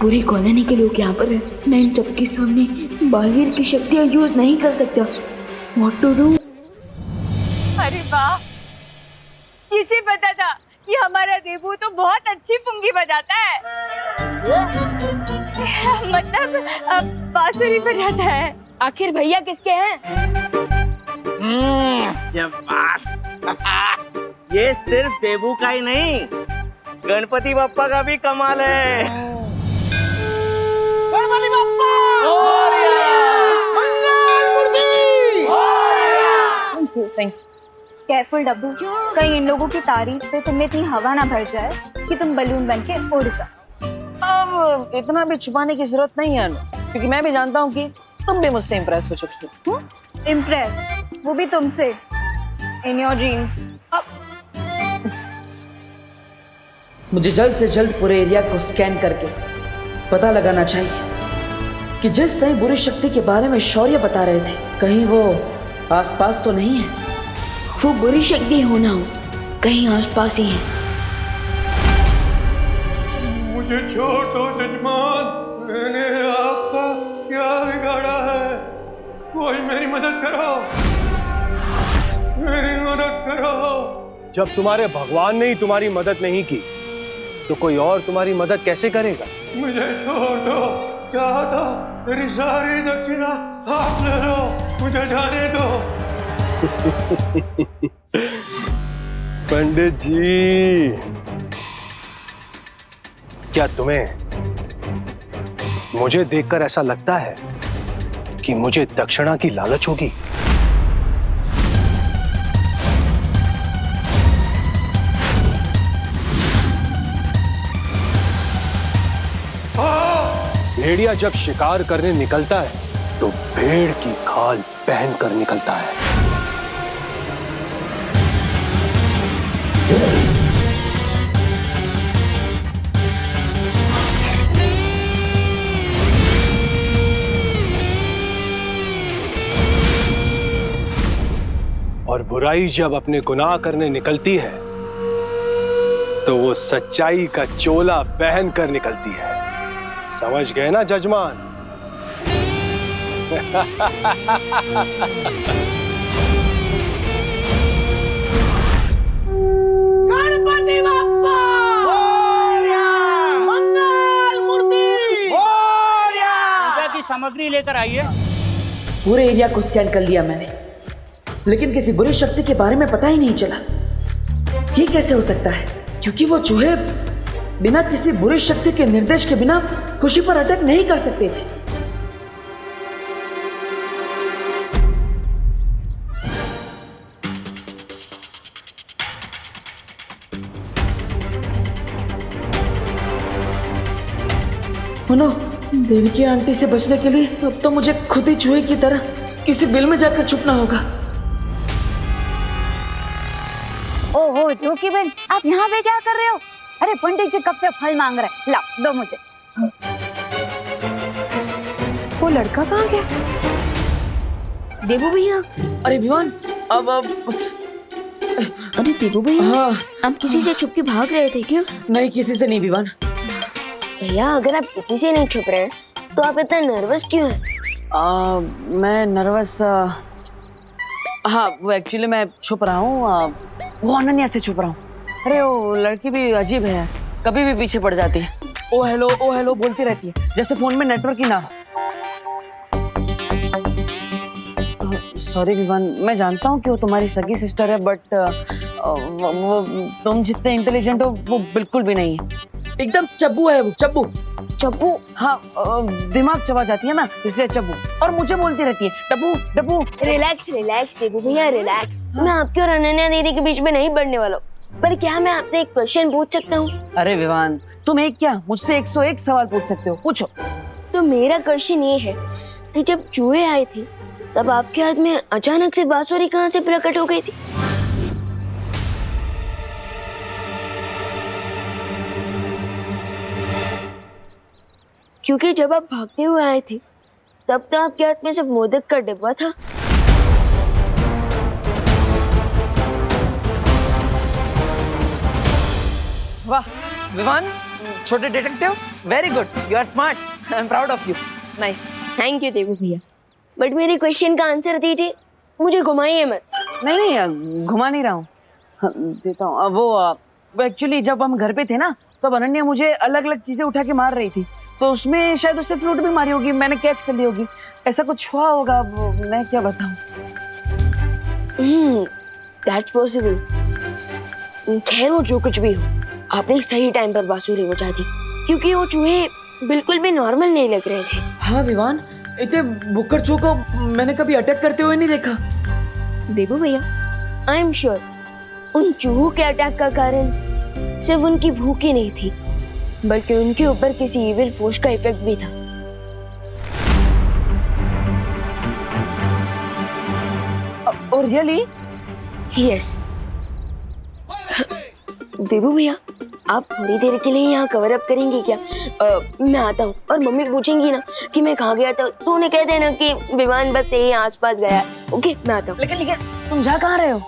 पूरी कॉलोनी के लोग यहाँ पर हैं। मैं इन सबके सामने बालवीर की शक्तियाँ यूज नहीं कर सकता। What to do? अरे वाह, किसे पता था कि हमारा देबू तो बहुत अच्छी पुंगी बजाता है। मतलब बांसुरी बजाता है। आखिर भैया किसके हैं? ये बात ये सिर्फ देबू का ही नहीं, गणपति बप्पा का भी कमाल है। गणपति बप्पा केयरफुल डब्बू, कहीं इन लोगों की तारीफ से तुम्हें इतनी हवा ना भर जाए कि तुम बलून बन के उड़ जाओ। अब इतना भी छुपाने की जरूरत नहीं है अनु, क्योंकि मैं भी जानता हूँ कि तुम भी मुझसे इम्प्रेस हो चुकी हो। इम्प्रेस, वो भी तुमसे, इन योर ड्रीम्स। मुझे जल्द से जल्द पूरे एरिया को स्कैन करके पता लगाना चाहिए कि जिस नई बुरी शक्ति के बारे में शौर्य बता रहे थे, कहीं वो आसपास तो नहीं है। वो बुरी शक्ति हो ना हो, कहीं आसपास ही है। मुझे छोड़ दो जजमान, मैंने आपका क्या बिगाड़ा है? कोई मेरी मदद करो, मेरी मदद करो। जब तुम्हारे भगवान ने ही तुम्हारी मदद नहीं की तो कोई और तुम्हारी मदद कैसे करेगा? मुझे छोड़ दो, चाहो तो मेरी सारी दक्षिणा आप ले लो, मुझे जाने दो। पंडित जी, क्या तुम्हें मुझे देखकर ऐसा लगता है कि मुझे दक्षिणा की लालच होगी? भेड़िया जब शिकार करने निकलता है तो भेड़ की खाल पहनकर निकलता है। और बुराई जब अपने गुनाह करने निकलती है तो वो सच्चाई का चोला पहन कर निकलती है। समझ गए ना जजमान? गणपति बप्पा मंगल मूर्ति पूजा की सामग्री लेकर आइए। पूरे एरिया को स्कैन कर लिया मैंने, लेकिन किसी बुरी शक्ति के बारे में पता ही नहीं चला। ये कैसे हो सकता है? क्योंकि वो चूहे बिना किसी बुरी शक्ति के निर्देश के बिना खुशी पर अटैक नहीं कर सकते थे। मनो, देवी की आंटी से बचने के लिए अब तो मुझे खुद ही चूहे की तरह किसी बिल में जाकर छुपना होगा। ओहो धोखी बहन, आप यहाँ पे क्या कर रहे हो? अरे पंडित जी कब से फल मांग रहे हैं, लाओ दो मुझे। वो लड़का कहाँ गया? देबू भैया। अरे विवान, अब अरे देबू भैया, हाँ। आप किसी से छुप के भाग रहे थे क्या? नहीं, किसी से नहीं विवान। भैया अगर आप किसी से नहीं छुप रहे हैं तो आप इतना नर्वस क्यों हैं? मैं नर्वस, हाँ वो एक्चुअली मैं छुप रहा हूँ, वो अनन्या से छुप रहा हूँ। अरे वो लड़की भी अजीब है, कभी भी पीछे पड़ जाती है। ओ हेलो बोलती रहती है, जैसे फोन में नेटवर्क ही ना। सॉरी विवान, मैं जानता हूँ कि वो तुम्हारी सगी सिस्टर है, बट वो तुम जितने इंटेलिजेंट हो वो बिल्कुल भी नहीं है। एकदम चब्बू है वो, चब्बू। चप्पू? हाँ, दिमाग चबा जाती है ना, इसलिए चब्बू। और मुझे बोलती रहती है डब्बू डब्बू। रिलैक्स देबू भैया रिलैक्स। मैं आपकी और अनन्या दीदी के बीच में नहीं बढ़ने वाला हूँ, पर क्या मैं आपसे एक क्वेश्चन पूछ सकता हूँ? अरे विवान, तुम एक क्या मुझसे 101 सवाल पूछ सकते हो, पूछो। तो मेरा क्वेश्चन ये है कि जब चूहे आए थे तब आपके हाथ में अचानक से बांसुरी कहाँ से प्रकट हो गई थी? क्योंकि जब आप भागते हुए आए थे तब तो आपके हाथ में सिर्फ मोदक का डिब्बा था। वाह विवान, छोटे detective, very good, you are smart, I am proud of you, nice. Thank you Devu भैया, बट मेरे क्वेश्चन का आंसर दीजिए, मुझे घुमाइए मत। नहीं नहीं, घुमा नहीं रहा हूँ, देता हूँ। वो एक्चुअली जब हम घर पे थे ना, तब अनन्या मुझे अलग अलग चीजें उठा के मार रही थी, तो उसमें शायद उससे फ्रूट भी मारी होगी, मैंने कैच कर ली होगी, ऐसा कुछ हुआ होगा, वो मैं क्या बताऊँ। That's possible. खैर वो जो कुछ भी हो, आपने सही टाइम पर बांसुरी बजा दी, क्योंकि वो चूहे बिल्कुल भी नॉर्मल नहीं लग रहे थे। हाँ विवान, इतने बुक्कर चूहों को मैंने कभी अटैक करते हुए नहीं देखा। देवू भैया, आई एम श्योर उन चूहों के अटैक का कारण सिर्फ उनकी भूख ही नहीं थी, बल्कि उनके ऊपर किसी इविल फोर्स का इफेक्ट भी था। और रियली? यस। देवू भैया, आप थोड़ी देर के लिए यहाँ कवर अप करेंगे क्या? मैं आता हूँ, और मम्मी पूछेंगी ना कि मैं कहाँ गया था, तो उन्हें कह देना कि विमान बस यहीं आसपास गया है। ओके, मैं आता हूँ। लेकिन तुम जा कहाँ रहे हो?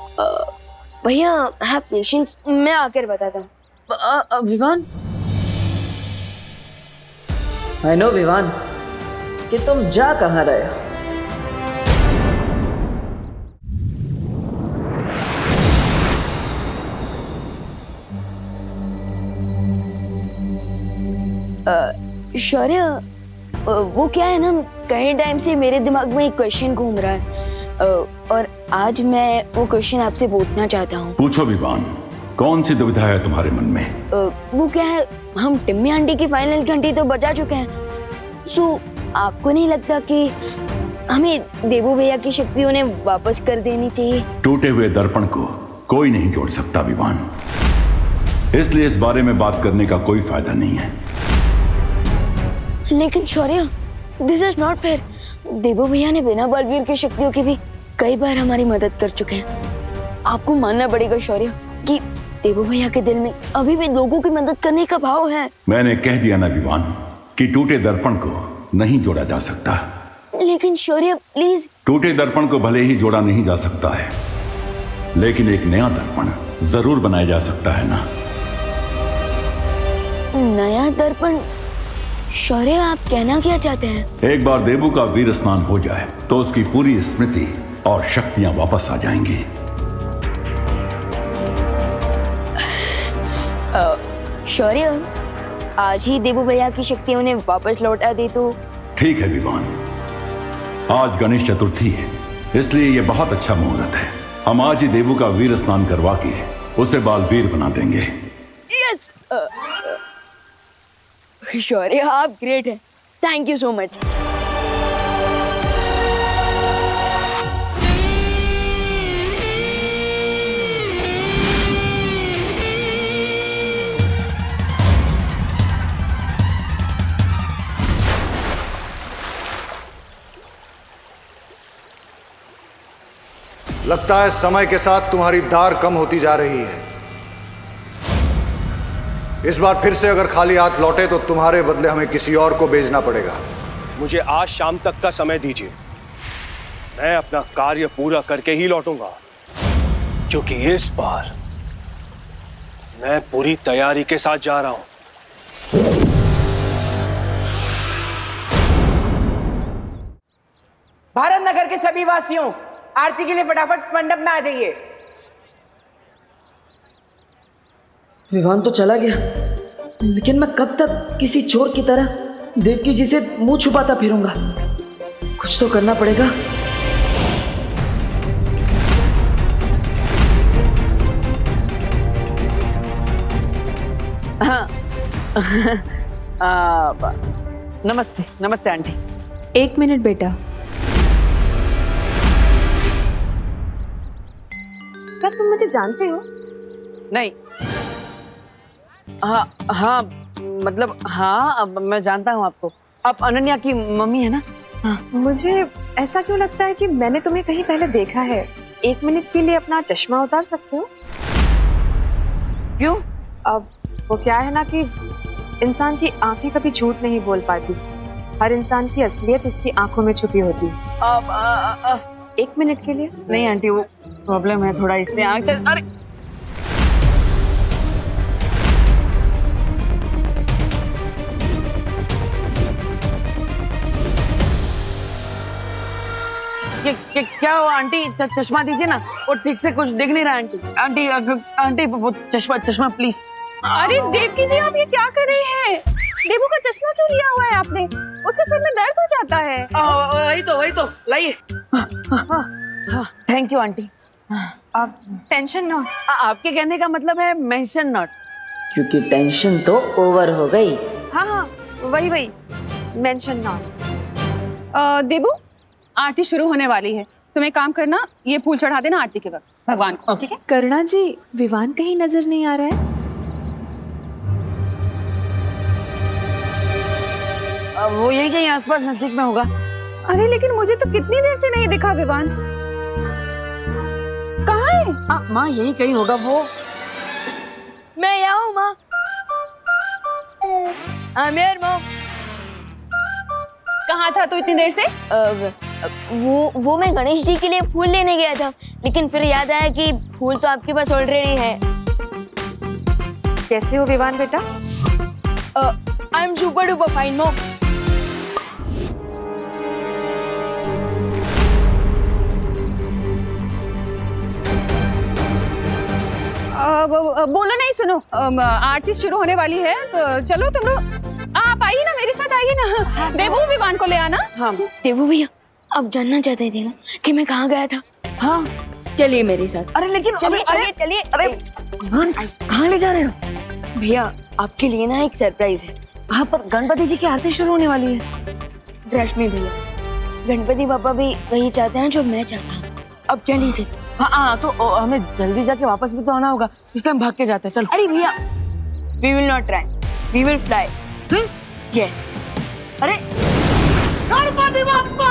भैया हैव पेशेंस, मैं आकर बताता हूँ। विवान, आई नो विवान कि तुम जा कहाँ रहे हो। शौर्य, वो क्या है ना, कई टाइम से मेरे दिमाग में एक क्वेश्चन घूम रहा है, और आज मैं वो क्वेश्चन आपसे पूछना चाहता हूँ। पूछो विवान, कौन सी दुविधा है तुम्हारे मन में? वो क्या है, हम टिम्मी आंटी की फाइनल घंटी तो बजा चुके हैं, सो आपको नहीं लगता कि हमें देवू भैया की शक्ति उन्हें वापस कर देनी चाहिए? टूटे हुए दर्पण को कोई नहीं जोड़ सकता विवान, इसलिए इस बारे में बात करने का कोई फायदा नहीं है। लेकिन शौर्य, दिस इज नॉट फेयर। देवू भैया ने बिना बलवीर की शक्तियों के भी कई बार हमारी मदद कर चुके हैं। आपको मानना पड़ेगा शौर्य कि देवू भैया के दिल में अभी भी लोगों की मदद करने का भाव है। मैंने कह दिया ना विवान कि टूटे दर्पण को नहीं जोड़ा जा सकता। लेकिन शौर्य प्लीज। टूटे दर्पण को भले ही जोड़ा नहीं जा सकता है, लेकिन एक नया दर्पण जरूर बनाया जा सकता है ना। नया दर्पण? शौर्य, आप कहना क्या चाहते हैं? एक बार देवू का वीर स्नान हो जाए तो उसकी पूरी स्मृति और शक्तियां वापस आ जाएंगी। शौर्य, आज ही देवू भैया की शक्ति उन्हें वापस लौटा दे तो? ठीक है विवान, आज गणेश चतुर्थी है, इसलिए ये बहुत अच्छा मुहूर्त है। हम आज ही देवू का वीर स्नान करवा के उसे बालवीर बना देंगे। यस। शौर्य, आप ग्रेट हैं, थैंक यू सो मच। लगता है समय के साथ तुम्हारी धार कम होती जा रही है। इस बार फिर से अगर खाली हाथ लौटे तो तुम्हारे बदले हमें किसी और को भेजना पड़ेगा। मुझे आज शाम तक का समय दीजिए, मैं अपना कार्य पूरा करके ही लौटूंगा, क्योंकि इस बार मैं पूरी तैयारी के साथ जा रहा हूं। भारत नगर के सभी वासियों, आरती के लिए फटाफट मंडप में आ जाइए। विवान तो चला गया, लेकिन मैं कब तक किसी चोर की तरह देवकी जी से मुंह छुपाता फिरूंगा? कुछ तो करना पड़ेगा। हाँ। नमस्ते नमस्ते आंटी। एक मिनट बेटा, क्या तुम मुझे जानते हो? नहीं, हाँ हाँ, मतलब हाँ, अब मैं जानता हूँ आपको, आप अनन्या की मम्मी है ना? हाँ। मुझे ऐसा क्यों लगता है कि मैंने तुम्हें कहीं पहले देखा है। एक मिनट के लिए अपना चश्मा उतार सकते हो? क्यों? अब वो क्या है ना कि इंसान की आंखें कभी झूठ नहीं बोल पाती, हर इंसान की असलियत उसकी आंखों में छुपी होती है। एक मिनट के लिए? नहीं आंटी, वो प्रॉब्लम है थोड़ा, इसलिए आंख अरे क्या हुआ आंटी? चश्मा दीजिए ना, वो ठीक से कुछ दिख नहीं रहा आंटी। आंटी आंटी वो चश्मा प्लीज। अरे देवकी जी, आप ये क्या कर रहे हैं? देवू का चश्मा क्यों लिया हुआ है आपने? उसके सर में दर्द हो जाता है। वही तो लाइए। Thank you aunty. आप टेंशन ना। आपके कहने का मतलब है मेंशन नॉट। क्योंकि टेंशन तो ओवर हो गई। हाँ, वही मेंशन नॉट। देवू, आरती शुरू होने वाली है, तुम एक काम करना, ये फूल चढ़ा देना आरती के वक्त भगवान को, ठीक है? करुणा जी, विवान कहीं नजर नहीं आ रहा है। वो यही कहीं आसपास नजदीक में होगा। अरे लेकिन मुझे तो कितनी देर से नहीं दिखा विवान। कहाँ है? माँ यही कहीं होगा वो। मैं यहाँ हूँ माँ। मॉम। कहाँ था तू इतनी देर से? वो मैं गणेश जी के लिए फूल लेने गया था, लेकिन फिर याद आया कि फूल तो आपके पास ऑलरेडी है। कैसे हो विवान बेटा? I am super duper fine mom. बोलो नहीं, सुनो, आरती शुरू होने वाली है, तो चलो तुम लोग आप आइए ना, मेरे साथ आइए ना। देवू, विवान को ले आना। हाँ देवू भैया, आप जानना चाहते थे ना कि मैं कहाँ गया था? हाँ चलिए मेरे साथ। अरे लेकिन चलिए। अरे कहाँ ले जा रहे हो? भैया, आपके लिए ना एक सरप्राइज है। हाँ, पर गणपति जी की आरती शुरू होने वाली है। रश्मि भैया, गणपति पापा भी वही चाहते हैं जो मैं चाहता हूँ। अब चलिए। हाँ, तो हमें जल्दी जाके वापस भी तो आना होगा, इसलिए हम भाग के जाते हैं। चलो। अरे भैया, we will not try, we will fly. Yes. अरे गणपति बप्पा!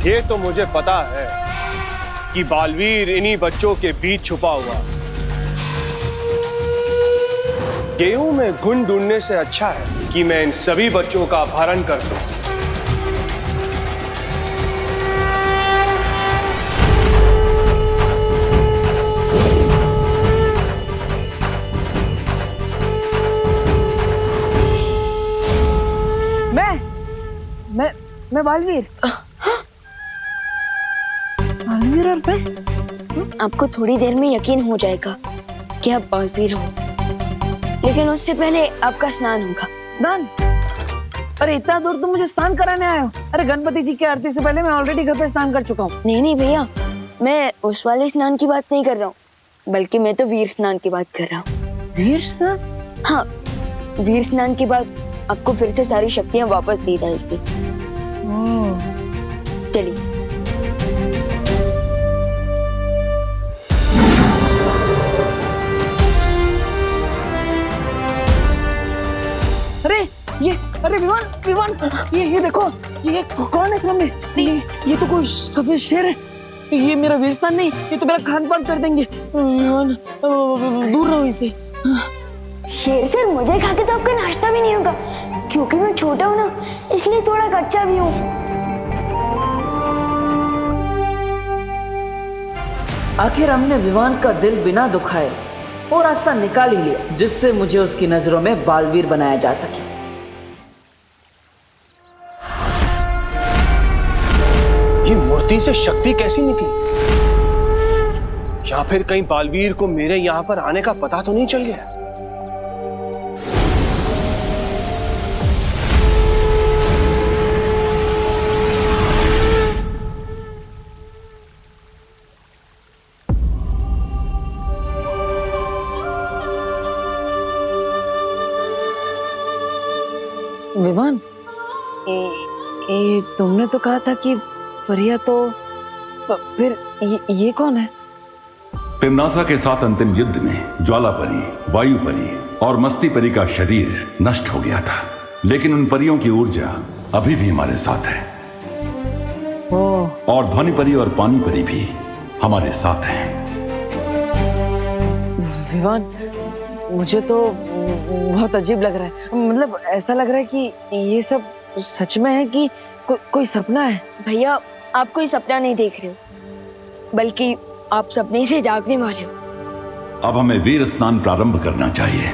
ये तो मुझे पता है कि बालवीर इन्हीं बच्चों के बीच छुपा हुआ। गेहूं में घुन ढूंढने से अच्छा है कि मैं इन सभी बच्चों का अपहरण कर दूं। मैं बालवीर। बालवीर और मैं? आपको थोड़ी देर में यकीन हो जाएगा कि आप बालवीर हो, लेकिन उससे पहले आपका स्नान होगा। स्नान? अरे इतना दूर तुम मुझे स्नान कराने आए हो? अरे गणपति जी की आरती से पहले मैं ऑलरेडी घर पे स्नान कर चुका हूँ। नहीं भैया, मैं उस वाले स्नान की बात नहीं कर रहा हूँ, बल्कि मैं तो वीर स्नान की बात कर रहा हूँ। वीर स्नान? हाँ, वीर स्नान के बाद आपको फिर से सारी शक्तियाँ वापस दी जाएगी। चलिए। अरे विवान ये देखो, ये कौन है सामने? ये तो कोई सफेद शेर है। ये मेरा वीर स्थान नहीं, ये तो मेरा खान पान कर देंगे। विवान दूर रहो इसे। शेर सर, मुझे खा के तो आपका नाश्ता भी नहीं होगा, क्योंकि मैं छोटा हूँ ना, इसलिए थोड़ा कच्चा भी हूँ। आखिर हमने विवान का दिल बिना दुखाए वो रास्ता निकाल ही लिया जिससे मुझे उसकी नजरों में बालवीर बनाया जा सके। ये मूर्ति से शक्ति कैसी निकली? या फिर कहीं बालवीर को मेरे यहां पर आने का पता तो नहीं चल गया? विवान, तुमने तो कहा था कि परिया तो फिर ये कौन है? पिमनासा के साथ अंतिम युद्ध में ज्वाला परी, वायु परी और मस्ती परी का शरीर नष्ट हो गया था, लेकिन उन परियों की ऊर्जा अभी भी हमारे साथ है। और ध्वनि परी और पानी परी भी हमारे साथ हैं। विवान, मुझे तो बहुत अजीब लग रहा है। मतलब ऐसा लग रहा है कि ये सब सच में है कि कोई सपना है। भैया, आप कोई सपना नहीं देख रहे हो, बल्कि आप सपने से जागने वाले हो। अब हमें वीर स्नान प्रारंभ करना चाहिए।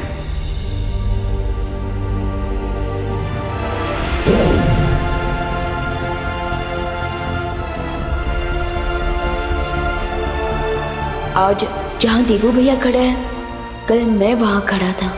आज जहाँ देवू भैया खड़ा है, कल मैं वहां खड़ा था।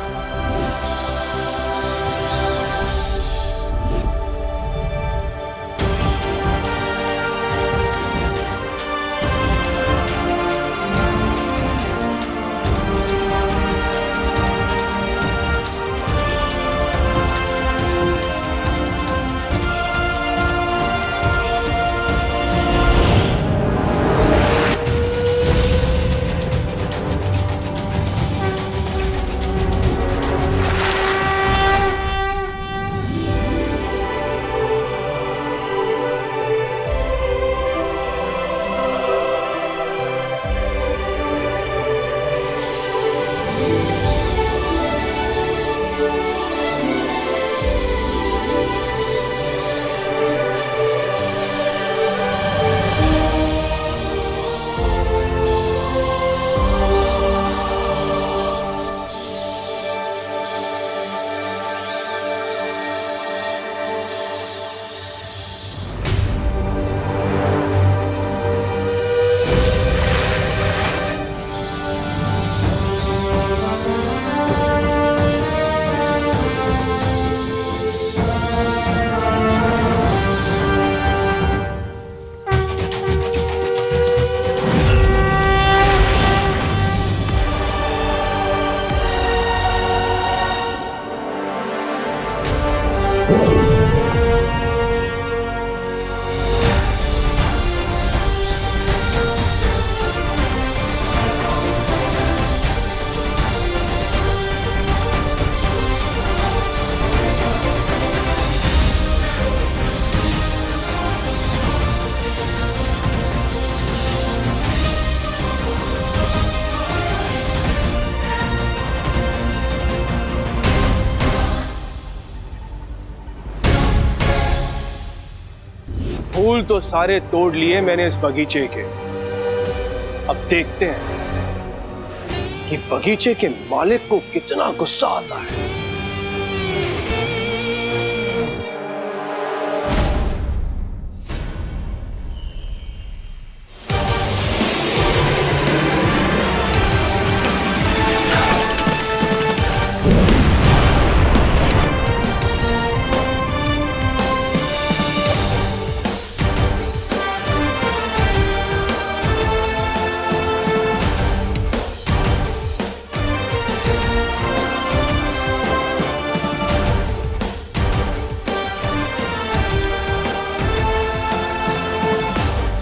फूल तो सारे तोड़ लिए मैंने इस बगीचे के। अब देखते हैं कि बगीचे के मालिक को कितना गुस्सा आता है।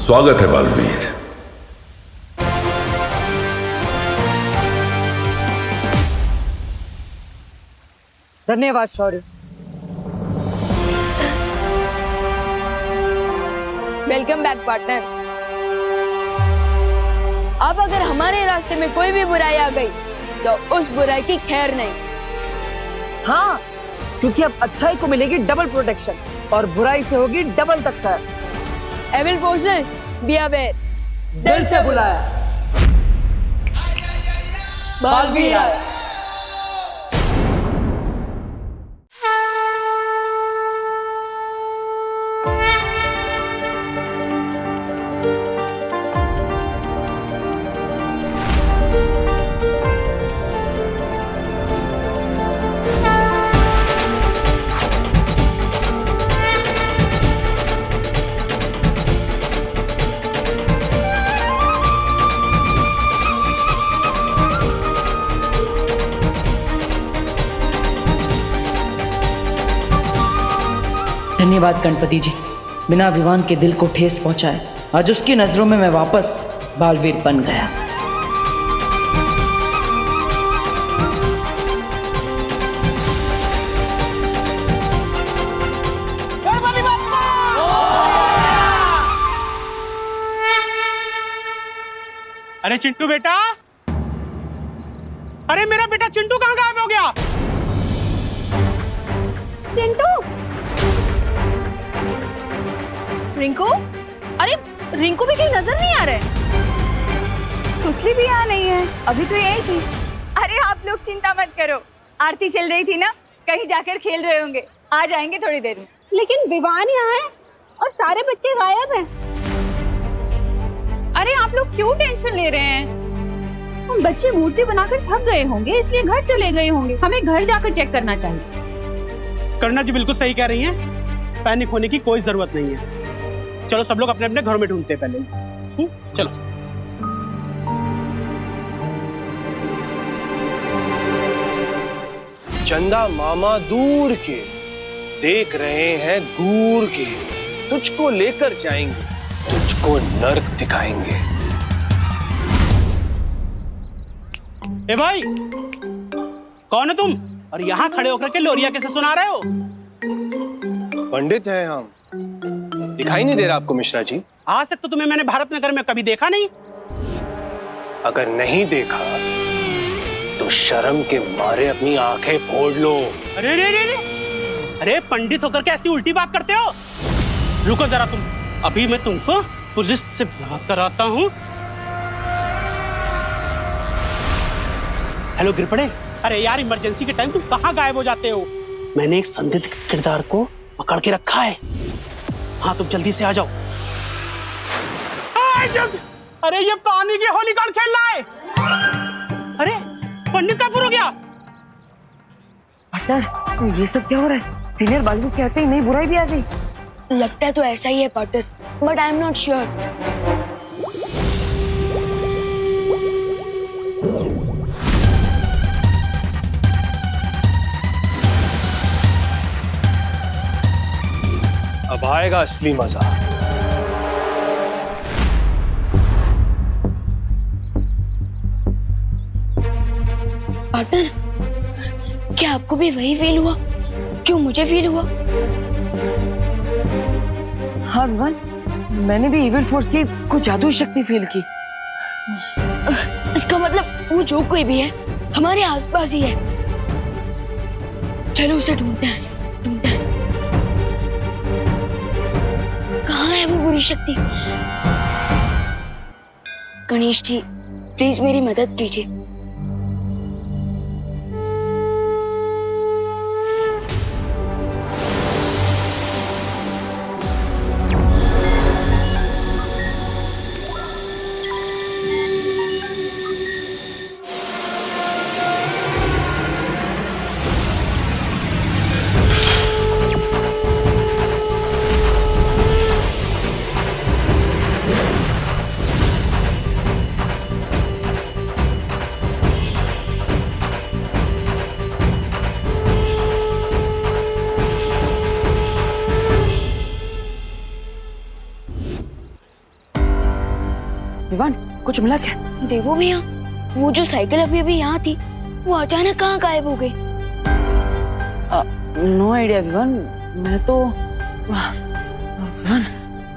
स्वागत है बालवीर। धन्यवाद शौर्य। Welcome back partner. अब अगर हमारे रास्ते में कोई भी बुराई आ गई तो उस बुराई की खैर नहीं। हाँ, क्योंकि अब अच्छाई को मिलेगी डबल प्रोटेक्शन और बुराई से होगी डबल टक्कर। Evil forces, be aware. दिल से बुलाया, बालवीर आया। धन्यवाद गणपति जी, बिना विवान के दिल को ठेस पहुंचाए आज उसकी नजरों में मैं वापस बालवीर बन गया। अरे चिंटू बेटा, अरे मेरा बेटा चिंटू कहाँ गायब हो गया? चिंटू, रिंकू, अरे रिंकू भी कहीं नजर नहीं आ रहा है। सुचली भी यहाँ नहीं है, अभी तो यही थी। अरे आप लोग चिंता मत करो, आरती चल रही थी ना, कहीं जाकर खेल रहे होंगे, आ जाएंगे थोड़ी देर में। लेकिन विवान यहाँ है और सारे बच्चे गायब हैं। अरे आप लोग क्यों टेंशन ले रहे हैं? हम बच्चे मूर्ति बनाकर थक गए होंगे, इसलिए घर चले गए होंगे। हमें घर जाकर चेक करना चाहिए। करुणा जी बिल्कुल सही कह रही हैं, पैनिक होने की कोई जरूरत नहीं है। चलो सब लोग अपने अपने घरों में ढूंढते हैं पहले। चलो। चंदा मामा दूर के देख रहे हैं, दूर के तुझको लेकर जाएंगे, तुझको नर्क दिखाएंगे। ए भाई, कौन है तुम? और यहाँ खड़े होकर के लोरिया कैसे सुना रहे हो? पंडित हैं हम, दिखाई नहीं दे रहा आपको मिश्रा जी? आज तक तो तुम्हें मैंने भारत नगर में कभी देखा नहीं। अगर नहीं देखा तो शर्म के मारे अपनी आंखें फोड़ लो। अरे रे रे रे, अरे पंडित होकर के ऐसी उल्टी बात करते हो? रुको जरा तुम, अभी मैं तुमको पुलिस से बात कराता हूँ। हेलो गिरपड़े, अरे यार इमरजेंसी के टाइम तुम कहाँ गायब हो जाते हो? मैंने एक संदिग्ध किरदार को पकड़ के रखा है। हाँ तुम जल्दी से आ जाओ। अरे ये पानी की होली कौन खेल रहा है? अरे पंडित कहाँ हो गया? पार्टनर, ये सब क्या हो रहा है? सीनियर बालू कहते ही नहीं, बुराई भी आ गई। लगता है तो ऐसा ही है partner, but I am not sure. अब आएगा असली मजा। पार्टनर, क्या आपको भी वही फील हुआ जो मुझे फील हुआ? हाँ विवान, मैंने भी इविल फोर्स की कुछ जादुई शक्ति फील की। इसका मतलब वो जो कोई भी है हमारे आसपास ही है। चलो उसे ढूंढते हैं, ढूंढते हैं। कहाँ है वो बुरी शक्ति? गणेश जी, प्लीज मेरी मदद कीजिए। विवान, कुछ मिला क्या? देखो भैया, वो जो साइकिल अभी अभी यहाँ थी, वो अचानक कहाँ गायब हो गई? नो आइडिया विवान, मैं तो विवान,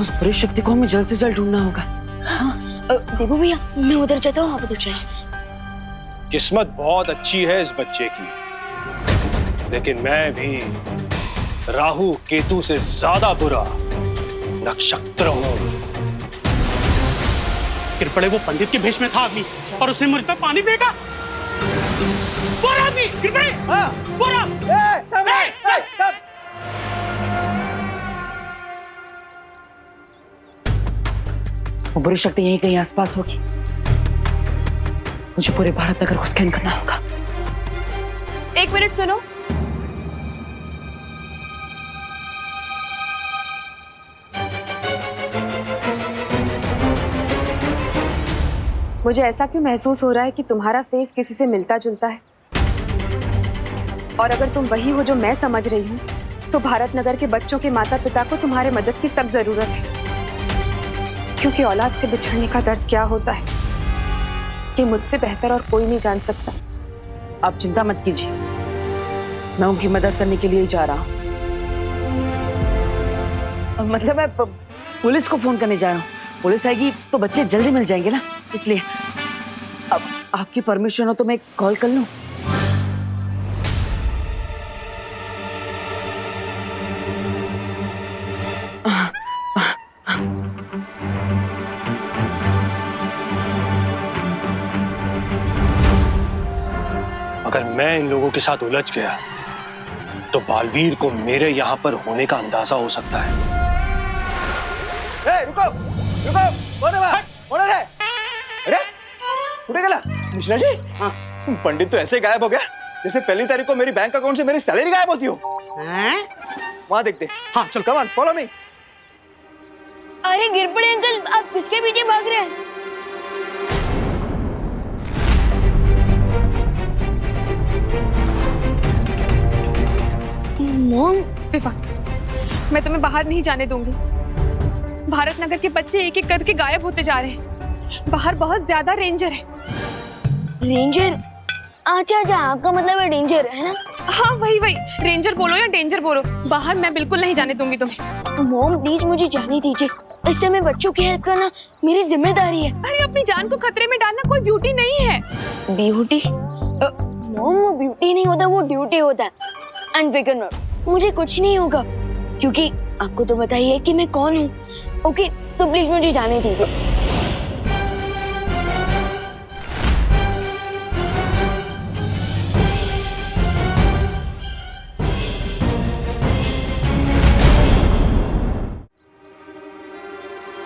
उस बुरी शक्ति को हमें जल्द से जल्द ढूंढना होगा। हाँ देखो भैया, मैं उधर जाता हूँ, आप उधर चलिए। किस्मत बहुत अच्छी है इस बच्चे की, लेकिन मैं भी राहु केतु से ज्यादा बुरा नक्षत्र हूं। किरपड़े, वो पंडित के भेष में था आदमी और उसने मुझ पर पानी फेंका। वो आदमी, किरपड़े, वो वो बुरी शक्ति यहीं कहीं आसपास होगी। मुझे पूरे भारत नगर को स्कैन करना होगा। एक मिनट सुनो। मुझे ऐसा क्यों महसूस हो रहा है कि तुम्हारा फेस किसी से मिलता जुलता है, और अगर तुम वही हो जो मैं समझ रही हूँ तो भारत नगर के बच्चों के माता पिता को तुम्हारे मदद की सख्त जरूरत है, क्योंकि औलाद से बिछड़ने का दर्द क्या होता है ये मुझसे बेहतर और कोई नहीं जान सकता। आप चिंता मत कीजिए, मैं उनकी मदद करने के लिए ही जा रहा हूँ। मतलब मैं पुलिस को फोन करने जा रहा हूँ। पुलिस आएगी तो बच्चे जल्दी मिल जाएंगे ना, इसलिए अब आपकी परमिशन हो तो मैं कॉल कर लूँ? अगर मैं इन लोगों के साथ उलझ गया तो बालवीर को मेरे यहाँ पर होने का अंदाजा हो सकता है। रुको रुको, कौन है? अरे उठे गला मिश्रा जी। हाँ। पंडित तो ऐसे गायब हो गया जैसे पहली तारीख को मेरी बैंक अकाउंट से मेरी सैलरी गायब होती हो। वहां देखते। हाँ चल, कम ऑन, फॉलो मी। अरे गिर पड़े अंकल, आप किसके पीछे भाग रहे हैं? मॉम, विवा, मैं तुम्हें बाहर नहीं जाने दूंगी। भारत नगर के बच्चे एक एक करके गायब होते जा रहे हैं। बाहर बहुत ज्यादा रेंजर है। रेंजर? अच्छा अच्छा, आपका मतलब है डेंजर, है ना? हाँ वही वही, रेंजर बोलो या डेंजर बोलो, बाहर मैं बिल्कुल नहीं जाने दूंगी तुम्हें। मॉम प्लीज मुझे जाने दीजिए, इस समय बच्चों की हेल्प करना मेरी जिम्मेदारी है। अरे अपनी जान को खतरे में डालना कोई ब्यूटी नहीं है। ब्यूटी? मॉम वो ब्यूटी नहीं होता, वो ड्यूटी होता है। अनफिकर मत, मुझे कुछ नहीं होगा क्योंकि आपको तो पता ही है कि मैं कौन हूँ। ओके तो प्लीज मुझे जाने दीजिए।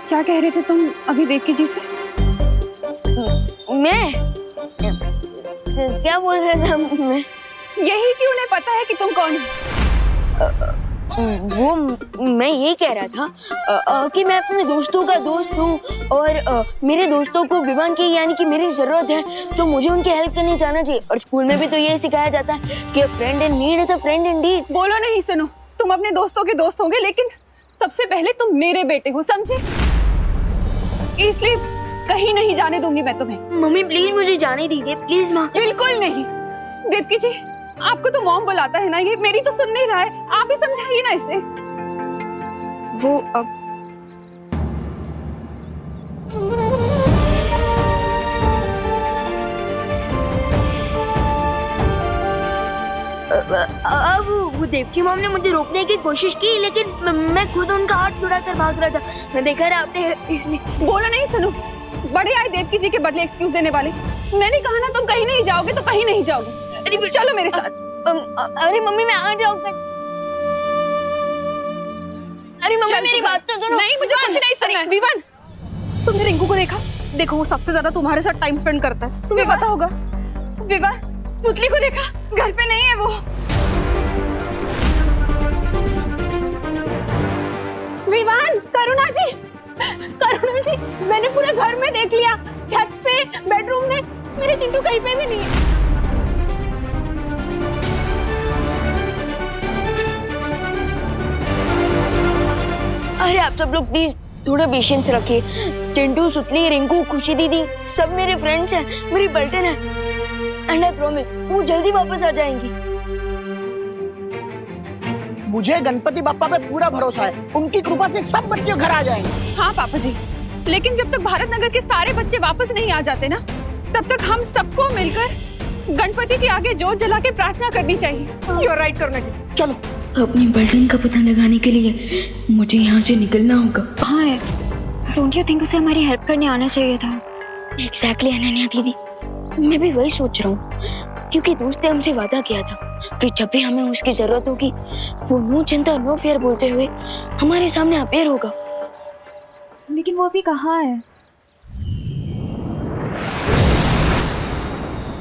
क्या कह रहे थे तुम अभी देवकी जी से? मैं क्या बोल रहा था मैं? यही कि उन्हें पता है कि तुम कौन हो। वो मैं ये कह रहा था कि मैं अपने दोस्तों का दोस्त हूँ और मेरे दोस्तों को विवान की यानी कि मेरी जरूरत है तो मुझे उनकी हेल्प करने जाना चाहिए। और स्कूल में भी तो ये सिखाया जाता है कि friend in need is a friend Indeed. बोलो नहीं, सुनो, तुम अपने दोस्तों के दोस्त होंगे लेकिन सबसे पहले तुम मेरे बेटे हो, समझे? इसलिए कहीं नहीं जाने दूंगी मैं तुम्हें। मम्मी प्लीज मुझे जाने दीजिए, प्लीज माँ। बिल्कुल नहीं। देवकी जी, आपको तो मॉम बुलाता है ना, ये मेरी तो सुन नहीं रहा है, आप ही समझाइए ना इसे। वो अब वो देवकी मॉम ने मुझे रोकने की कोशिश की लेकिन मैं खुद उनका हाथ छुड़ा कर भाग रहा था। मैं देखा रहा आपने, इसलिए। बोला नहीं, सुनो, बड़े आए देवकी जी के बदले एक्सक्यूज देने वाले। मैंने कहा ना तुम कहीं नहीं जाओगे तो कहीं नहीं जाओगे। अरे चलो मेरे साथ। अरे मम्मी मैं आ जाऊंगा। अरे मम्मी मेरी बात तो सुनो। नहीं, मुझे कुछ नहीं सुनना है। विवान, तुमने रिंकू को देखा? देखो वो सबसे ज्यादा तुम्हारे साथ टाइम स्पेंड करता है, तुम्हें पता होगा। विवान, सुतली को देखा? घर पे नहीं है वो। विवान, करुणा जी, करुणा जी, मैंने पूरे घर में देख लिया, छत पे, बेडरूम में, मेरे चिंटू कहीं पे भी नहीं है। अरे आप सब लोग प्लीज थोड़ा पेशेंस रखिए। चिंटू, सुतली, रिंकू, खुशी दीदी सब मेरे फ्रेंड्स हैं, मेरी पलटन है। एंड आई प्रॉमिस वो जल्दी वापस आ जाएंगी। मुझे गणपति बप्पा पे पूरा भरोसा है, उनकी कृपा से सब बच्चे घर आ जाएंगे। हाँ पापा जी, लेकिन जब तक भारत नगर के सारे बच्चे वापस नहीं आ जाते ना, तब तक हम सबको मिलकर गणपति के आगे जोत जला के प्रार्थना करनी चाहिए। यू आर राइट करुणा जी, चलो। अपनी पलटन का पता लगाने के लिए मुझे यहाँ से निकलना होगा। हाँ, डोंट यू थिंक उसे हमारी हेल्प करने आना चाहिए था? एग्जैक्टली अनन्या दीदी, मैं भी वही सोच रहा हूँ क्योंकि दोस्त ने हमसे वादा किया था कि जब भी हमें उसकी जरूरत होगी वो नो चिंता नो फेयर बोलते हुए हमारे सामने अपेयर होगा। लेकिन वो अभी कहाँ है?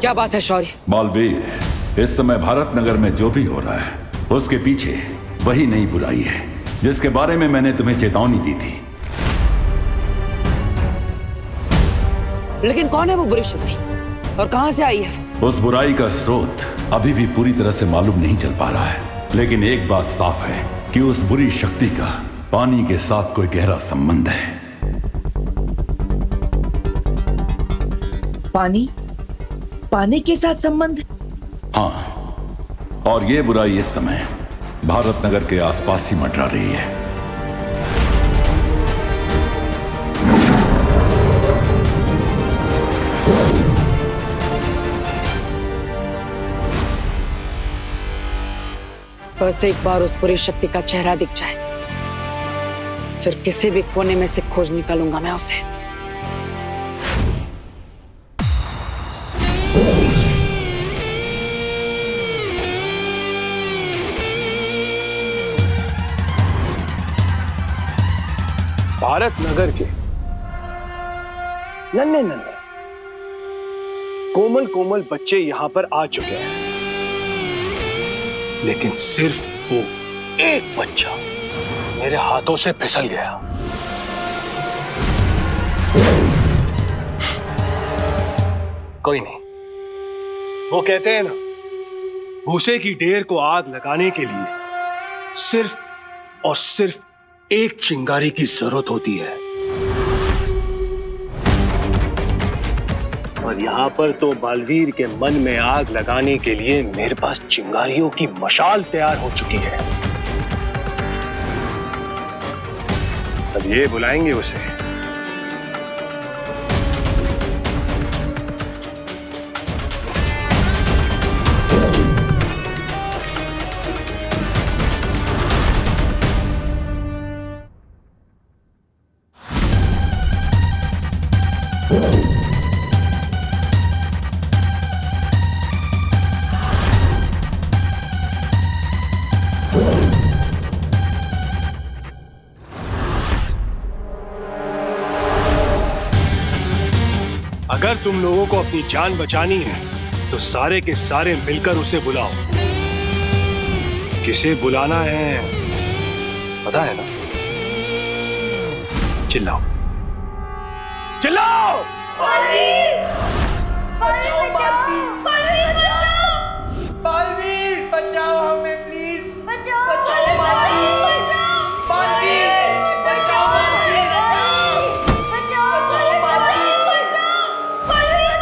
क्या बात है शौर्य? बालवीर, इस समय भारत नगर में जो भी हो रहा है उसके पीछे वही नई बुराई है जिसके बारे में मैंने तुम्हें चेतावनी दी थी। लेकिन कौन है वो बुरी शक्ति और कहां से आई है? उस बुराई का स्रोत अभी भी पूरी तरह से मालूम नहीं चल पा रहा है, लेकिन एक बात साफ है कि उस बुरी शक्ति का पानी के साथ कोई गहरा संबंध है। पानी के साथ संबंध? हाँ, और ये बुराई इस समय भारत नगर के आसपास ही मंडरा रही है। बस एक बार उस बुरी शक्ति का चेहरा दिख जाए, फिर किसी भी कोने में से खोज निकालूंगा मैं उसे। भारत नगर के नन्हे नन्हे कोमल कोमल बच्चे यहां पर आ चुके हैं, लेकिन सिर्फ वो एक बच्चा मेरे हाथों से फिसल गया। कोई नहीं, वो कहते हैं ना, भूसे की ढेर को आग लगाने के लिए सिर्फ और सिर्फ एक चिंगारी की जरूरत होती है, और यहां पर तो बालवीर के मन में आग लगाने के लिए मेरे पास चिंगारियों की मशाल तैयार हो चुकी है। अब ये बुलाएंगे उसे। अगर तुम लोगों को अपनी जान बचानी है तो सारे के सारे मिलकर उसे बुलाओ। किसे बुलाना है पता है ना? चिल्लाओ चिल्लाओ! बचाओ बालवीर, बचाओ हमें प्लीज, बचाओ बालवीर, बालवीर बचाओ, बालवीर बचाओ, बालवीर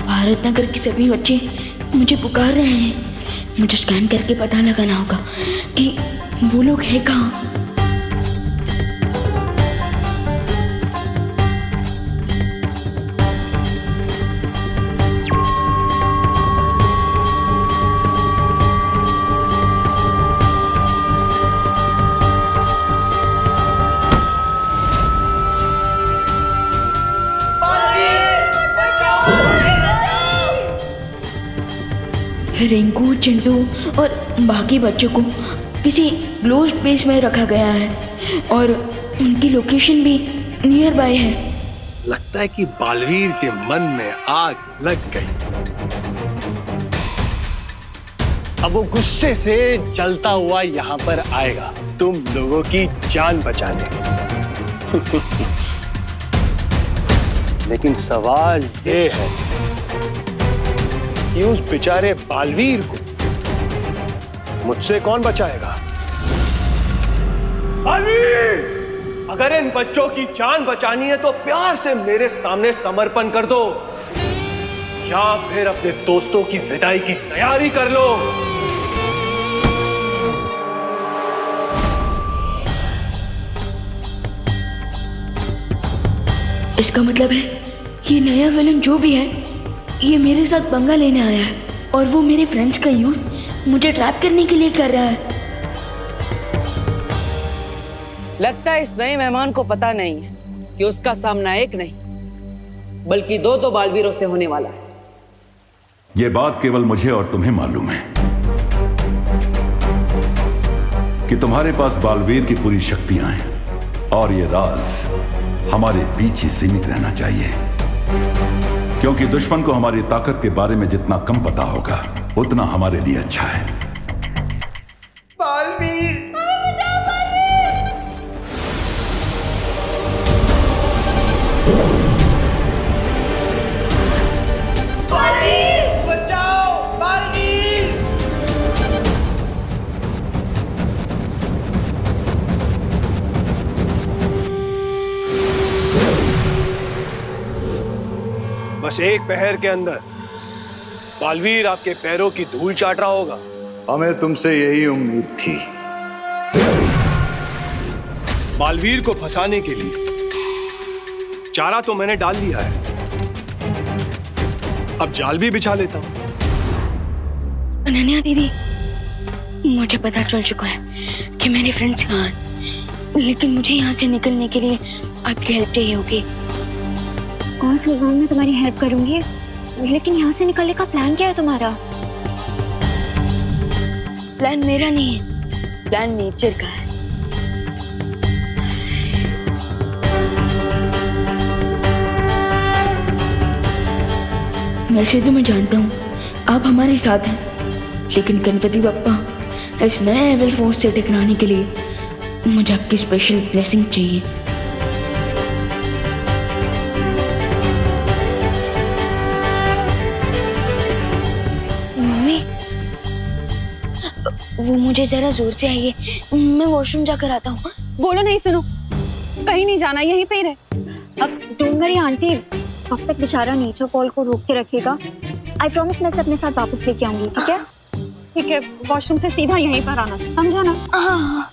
भारत नगर के सभी बच्चे मुझे पुकार रहे हैं। मुझे स्कैन करके पता लगाना होगा कि वो लोग हैं कहाँ। रिंकू, चिंटू और बाकी बच्चों को किसी क्लोज्ड प्लेस में रखा गया है और उनकी लोकेशन भी नियर बाय है। लगता है कि बालवीर के मन में आग लग गई। अब वो गुस्से से जलता हुआ यहाँ पर आएगा तुम लोगों की जान बचाने। लेकिन सवाल ये है कि उस बेचारे बालवीर को मुझसे कौन बचाएगा? बालवीर, अगर इन बच्चों की जान बचानी है तो प्यार से मेरे सामने समर्पण कर दो, या फिर अपने दोस्तों की विदाई की तैयारी कर लो। इसका मतलब है ये नया विलन जो भी है ये मेरे साथ पंगा लेने आया है और वो मेरे फ्रेंड्स का यूज मुझे ट्रैप करने के लिए कर रहा है। लगता है इस नए मेहमान को पता नहीं है कि उसका सामना एक नहीं बल्कि दो बालवीरों से होने वाला है। यह बात केवल मुझे और तुम्हें मालूम है कि तुम्हारे पास बालवीर की पूरी शक्तियां हैं और ये राज हमारे बीच ही सीमित रहना चाहिए, क्योंकि दुश्मन को हमारी ताकत के बारे में जितना कम पता होगा उतना हमारे लिए अच्छा है। बालवीर, बचाओ बालवीर, बस एक पहर के अंदर बालवीर आपके पैरों की धूल चाट रहा होगा। हमें तुमसे यही उम्मीद थी। बालवीर को फंसाने के लिए चारा तो मैंने डाल लिया है, अब जाल भी बिछा लेता हूं। अनन्या दीदी, मुझे पता चल चुका है कि मेरे फ्रेंड्स कहाँ हैं, लेकिन मुझे यहाँ से निकलने के लिए आपकी हेल्प चाहिए होगी। कौन सी बात, मैं तुम्हारी हेल्प करूंगी, लेकिन यहाँ से निकलने का प्लान क्या है तुम्हारा? प्लान मेरा नहीं है, प्लान नेचर का है। वैसे तो मैं जानता हूँ आप हमारे साथ हैं, लेकिन गणपति बप्पा, इस नए एविल फोर्स से टकराने के लिए मुझे आपकी स्पेशल ब्लेसिंग चाहिए। मम्मी, वो मुझे जरा जोर से आइए, मैं वॉशरूम जाकर आता हूँ। बोलो नहीं, सुनो, कहीं नहीं जाना, यहीं पे ही रहे। अब डोंट वरी आंटी, कब तक बेचारा नेचर कॉल को रोक के रखेगा? आई प्रॉमिस मैं इसे अपने साथ वापस लेके आऊंगी, ठीक है? ठीक है, वॉशरूम से सीधा यहीं पर आना, समझा ना? हाँ।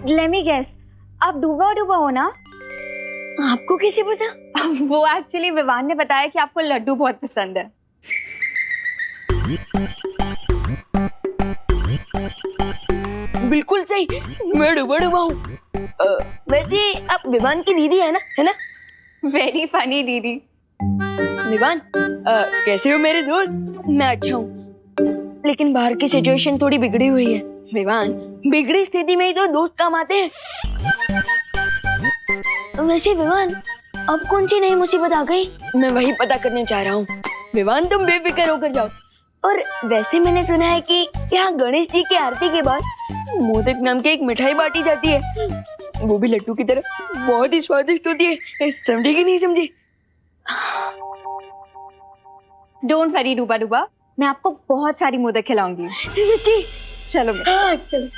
Let me guess, आप डूबा डूबा हो ना? आपको कैसे पता? वो एक्चुअली विवान ने बताया कि आपको लड्डू बहुत पसंद है। बिल्कुल सही, मैं डूबा डूबा हूँ। वैसे आप विवान की दीदी है ना? वेरी फनी दीदी। विवान, कैसे हो मेरे दोस्त? मैं अच्छा हूँ, लेकिन बाहर की सिचुएशन थोड़ी बिगड़ी हुई है। विवान, बिगड़ी स्थिति में ही तो दोस्त काम आते हैं। वैसे विवान, अब कौन सी नई मुसीबत आ गई? मैं वही पता करने चाह रहा हूँ। विवान, तुम बेफिक्र होकर जाओ। और वैसे मैंने सुना है कि यहाँ गणेश जी की आरती के बाद मोदक नाम की एक मिठाई बांटी जाती है, वो भी लड्डू की तरह, बहुत ही स्वादिष्ट होती है। समझी कि नहीं समझी? डोंट वरी डूबा डूबा, मैं आपको बहुत सारी मोदक खिलाऊंगी। चलो हाँ, चलो।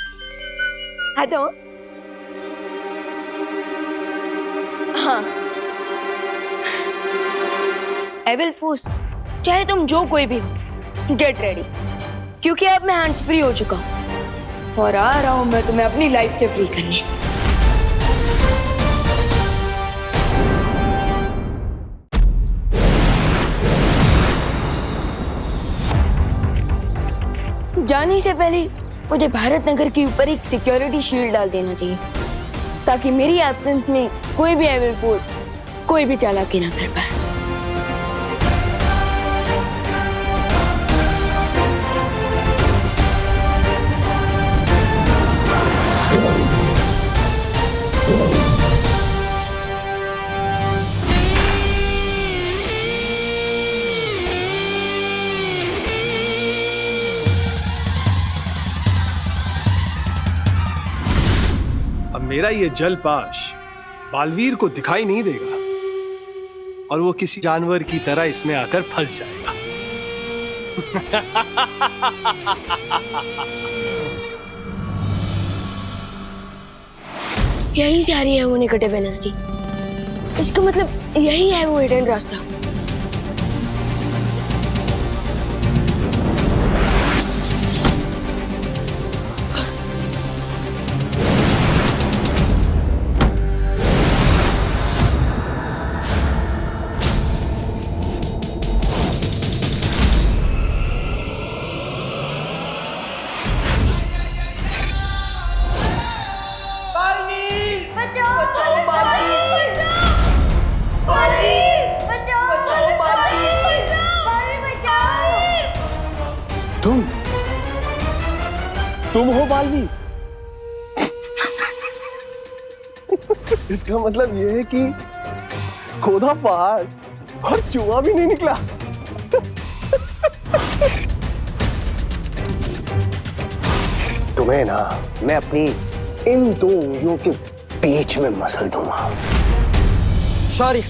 आता हूँ। हाँ, एविल फोर्स, चाहे तुम जो कोई भी हो, गेट रेडी, क्योंकि अब मैं हैंड्स फ्री हो चुका हूँ और आ रहा हूँ मैं तुम्हें अपनी लाइफ से फ्री करने। जाने से पहले मुझे भारत नगर के ऊपर एक सिक्योरिटी शील्ड डाल देना चाहिए, ताकि मेरी एब्सेंस में कोई भी एविल फोर्स कोई भी चालाकी ना कर पाए। अब मेरा ये जलपाश बालवीर को दिखाई नहीं देगा और वो किसी जानवर की तरह इसमें आकर फंस जाएगा। यही से आ रही है वो नेगेटिव एनर्जी, इसका मतलब यही है वो हिडन रास्ता। तुम हो बालवीर? इसका मतलब यह है कि खोदा पहाड़ और चूहा भी नहीं निकला। तुम्हें ना मैं अपनी इन दो उंगलियों के बीच में मसल दूंगा। शौर्य,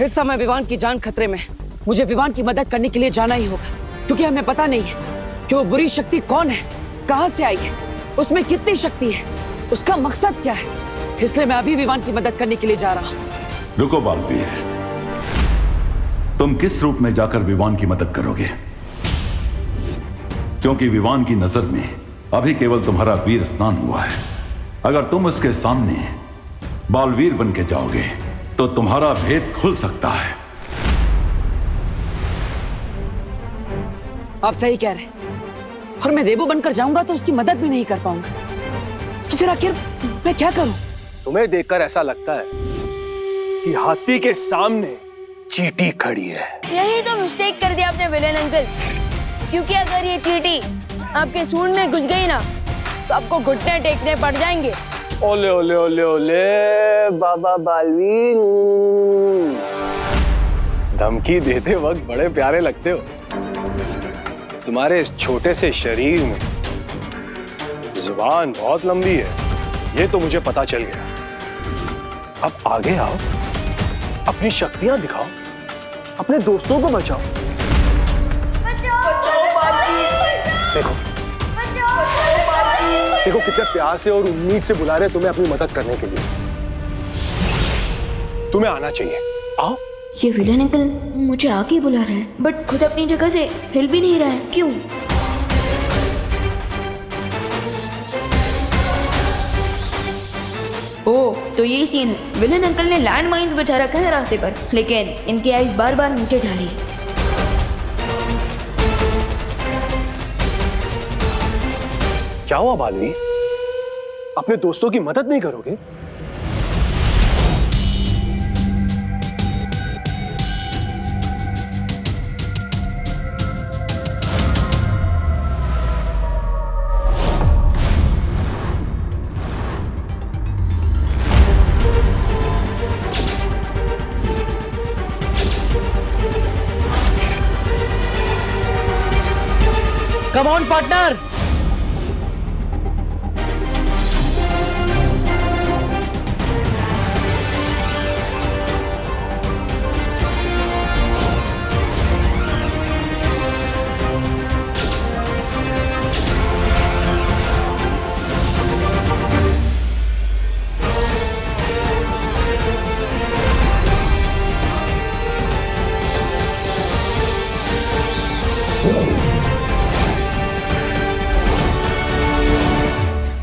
इस समय विवान की जान खतरे में। मुझे विवान की मदद करने के लिए जाना ही होगा, क्योंकि हमें पता नहीं है कि वो बुरी शक्ति कौन है, कहां से आई है, उसमें कितनी शक्ति है, उसका मकसद क्या है। इसलिए मैं अभी विवान की मदद करने के लिए जा रहा हूं। रुको बालवीर, तुम किस रूप में जाकर विवान की मदद करोगे? क्योंकि विवान की नजर में अभी केवल तुम्हारा वीर स्नान हुआ है। अगर तुम उसके सामने बालवीर बन के जाओगे तो तुम्हारा भेद खुल सकता है। आप सही कह रहे हैं, और मैं देवो बनकर जाऊंगा तो उसकी मदद भी नहीं कर पाऊंगा। तो फिर आखिर मैं क्या करूं? तुम्हें देखकर ऐसा लगता है कि हाथी के सामने चींटी खड़ी है। यही तो मिस्टेक कर दिया आपने विलेन अंकल, क्योंकि अगर ये चींटी आपके सूंड में घुस गई ना तो आपको घुटने टेकने पड़ जाएंगे। ओले ओले ओले ओले बाबा बालवीर, धमकी देते वक्त बड़े प्यारे लगते हो। तुम्हारे इस छोटे से शरीर में जुबान बहुत लंबी है, ये तो मुझे पता चल गया। अब आगे आओ, अपनी शक्तियां दिखाओ, अपने दोस्तों को बचाओ। देखो देखो कितने प्यार से और उम्मीद से बुला रहे तुम्हें अपनी मदद करने के लिए। तुम्हें आना चाहिए, आओ। ये विलेन अंकल मुझे आके बुला रहा है, बट खुद अपनी जगह से हिल भी नहीं रहा है, क्यों? ओह, तो ये सीन है। विलेन अंकल ने लैंड माइन्स बचा रखा है रास्ते पर, लेकिन इनकी आइज बार बार नीचे जा रही है। क्या हुआ बालवीर? अपने दोस्तों की मदद नहीं करोगे? Come on partner.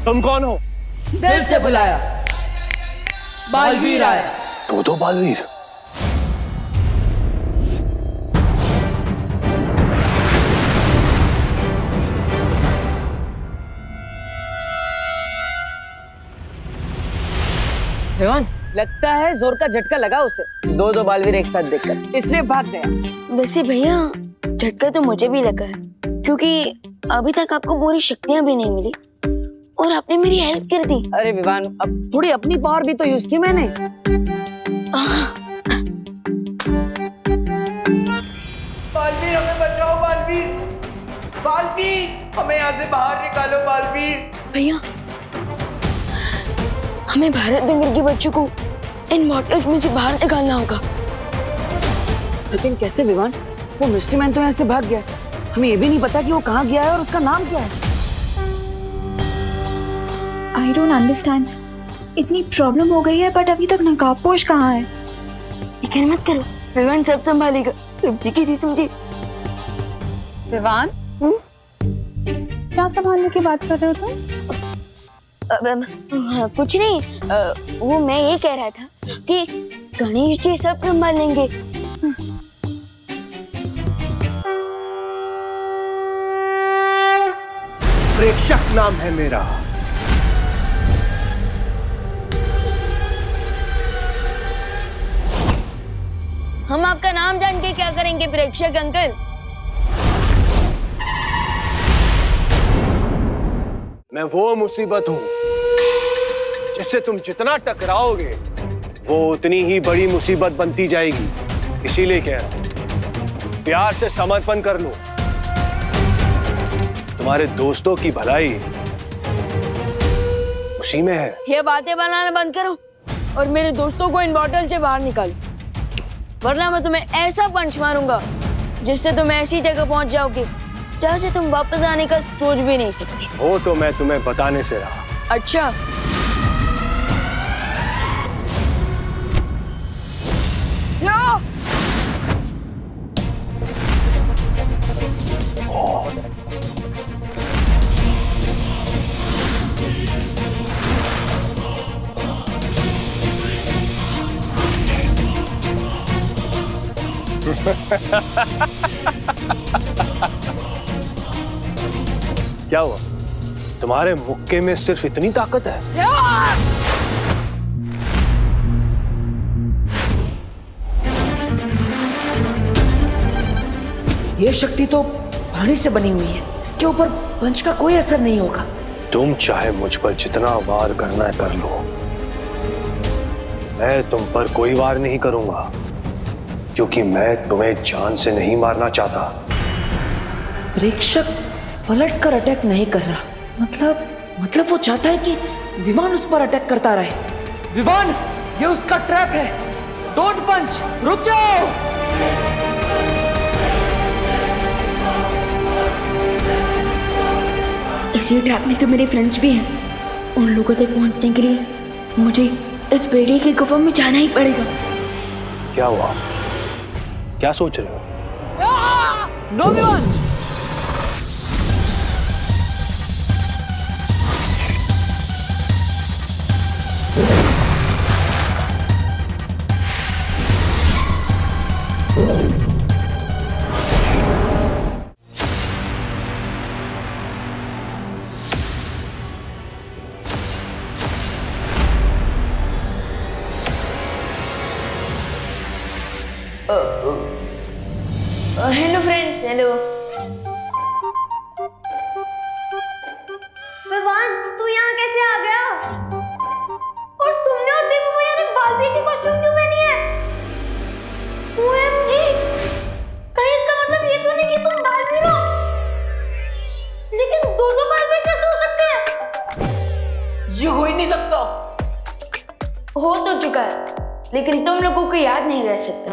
तुम कौन हो? दिल से बुलाया, बालवीर आया। दो बालवीर। विवान, लगता है जोर का झटका लगा उसे, दो बालवीर एक साथ देखकर, इसलिए भाग गया। वैसे भैया झटका तो मुझे भी लगा है, क्योंकि अभी तक आपको पूरी शक्तियां भी नहीं मिली और आपने मेरी हेल्प कर दी। अरे विवान, अब थोड़ी अपनी पावर भी तो यूज की मैंने। बालवीर, हमें बचाओ बालवीर, बालवीर, हमें यहाँ से बाहर निकालो बालवीर। भैया, हमें भारत नगर के बच्चों को इन मॉर्टल्स में से बाहर निकालना होगा। लेकिन कैसे विवान? वो मिस्ट्री मैन तो यहाँ से भाग गया, हमें ये भी नहीं पता कि वो कहाँ गया है और उसका नाम क्या है। आई डोंट अंडरस्टैंड, इतनी प्रॉब्लम हो गई है बट अभी तक नकाबपोश कहाँ है? फिक्र मत करो, विवान सब संभालेगा, तुम ठीक ही समझे। विवान, क्या संभालने की बात कर रहे हो तुम? कुछ नहीं, वो मैं ये कह रहा था कि गणेश जी सब संभाल लेंगे। प्रेक्षक नाम है मेरा। हम आपका नाम जान के क्या करेंगे प्रेक्षक अंकल? मैं वो मुसीबत हूं जिससे तुम जितना टकराओगे वो उतनी ही बड़ी मुसीबत बनती जाएगी। इसीलिए कह रहा हूं, प्यार से समर्पण कर लो। तुम्हारे दोस्तों की भलाई उसी में है। ये बातें बनाना बंद करो और मेरे दोस्तों को इन बॉटल से बाहर निकालो, वरना मैं तुम्हें ऐसा पंच मारूंगा जिससे तुम ऐसी जगह पहुंच जाओगे जहाँ से तुम वापस आने का सोच भी नहीं सकते। वो तो मैं तुम्हें बताने से रहा। अच्छा, क्या हुआ? तुम्हारे मुक्के में सिर्फ इतनी ताकत है? ये शक्ति तो पानी से बनी हुई है, इसके ऊपर पंच का कोई असर नहीं होगा। तुम चाहे मुझ पर जितना वार करना है कर लो, मैं तुम पर कोई वार नहीं करूंगा, क्योंकि मैं तुम्हें जान से नहीं मारना चाहता। प्रेक्षक पलट कर अटैक नहीं कर रहा, मतलब वो चाहता है कि विमान उस पर अटैक करता रहे। विमान, ये उसका ट्रैप है। डोंट पंच, रुक जाओ। इसी ट्रैप में तो मेरे फ्रेंड्स भी हैं। उन लोगों तक पहुंचने के लिए मुझे इस बेड़ी की गुफा में जाना ही पड़ेगा। क्या हुआ? क्या सोच रहे हो? नो विमान। Hello friends, hello. विवान, तू यहाँ कैसे आ गया? और तुमने और देवू भैया ने बालवीर की कॉस्ट्यूम क्यों पहनी है? OMG! कहीं इसका मतलब ये तो नहीं कि तुम बालवीर हो? लेकिन दो बालवीर कैसे हो सकते हैं? ये हो ही नहीं सकता। हो तो चुका है, लेकिन तुम लोगों को याद नहीं रह सकता।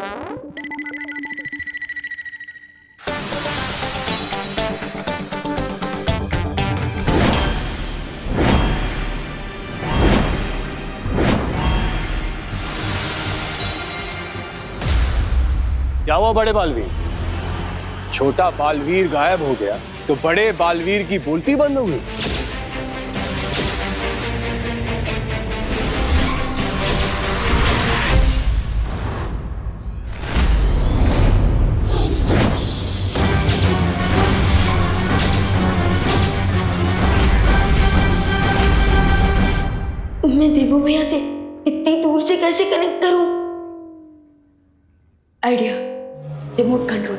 क्या हुआ बड़े बालवीर? छोटा बालवीर गायब हो गया तो बड़े बालवीर की बोलती बंद हो गई। मैं देवू भैया से इतनी दूर से कैसे कनेक्ट करूं? Idea, remote control.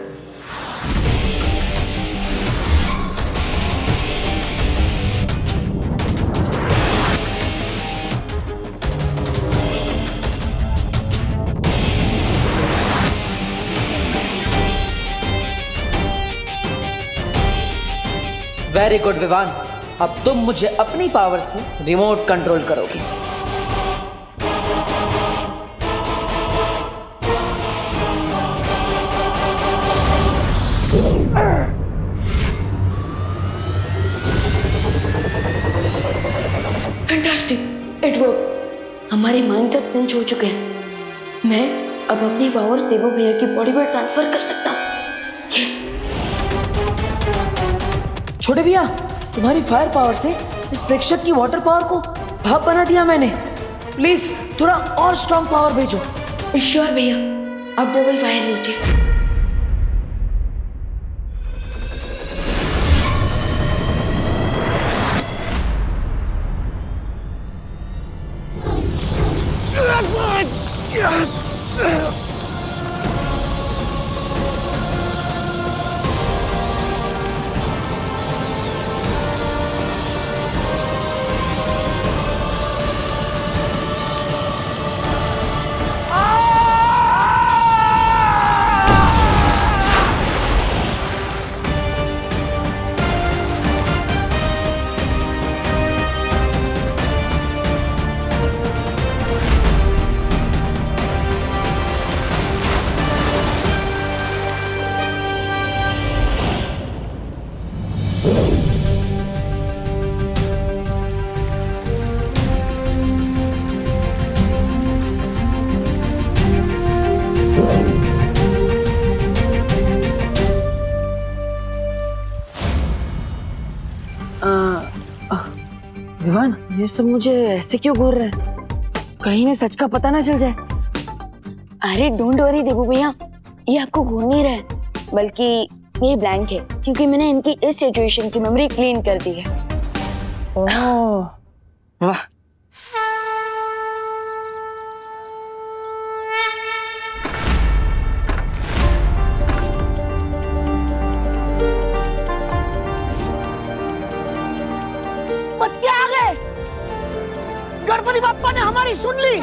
Very good Vivaan, अब तुम मुझे अपनी पावर से रिमोट कंट्रोल करोगे। Fantastic, it work. हमारे माइंड सब सेंस हो चुके हैं। मैं अब अपनी पावर देवू भैया की बॉडी में ट्रांसफर कर सकता हूँ। यस। छोटे भैया, तुम्हारी फायर पावर से इस प्रेक्षक की वाटर पावर को भाप बना दिया मैंने। प्लीज थोड़ा और स्ट्रॉन्ग पावर भेजो। श्योर भैया, अब डबल फायर लीजिए। विवान, ये सब मुझे ऐसे क्यों घूर रहे हैं? कहीं ने सच का पता ना चल जाए। अरे डोंट वरी देबू भैया, ये आपको घूर नहीं रहा है, बल्कि ये ब्लैंक है क्योंकि मैंने इनकी इस सिचुएशन की मेमोरी क्लीन कर दी है। ओह वाह, बच्चे आ गए। गणपति बाप्पा ने हमारी सुन ली।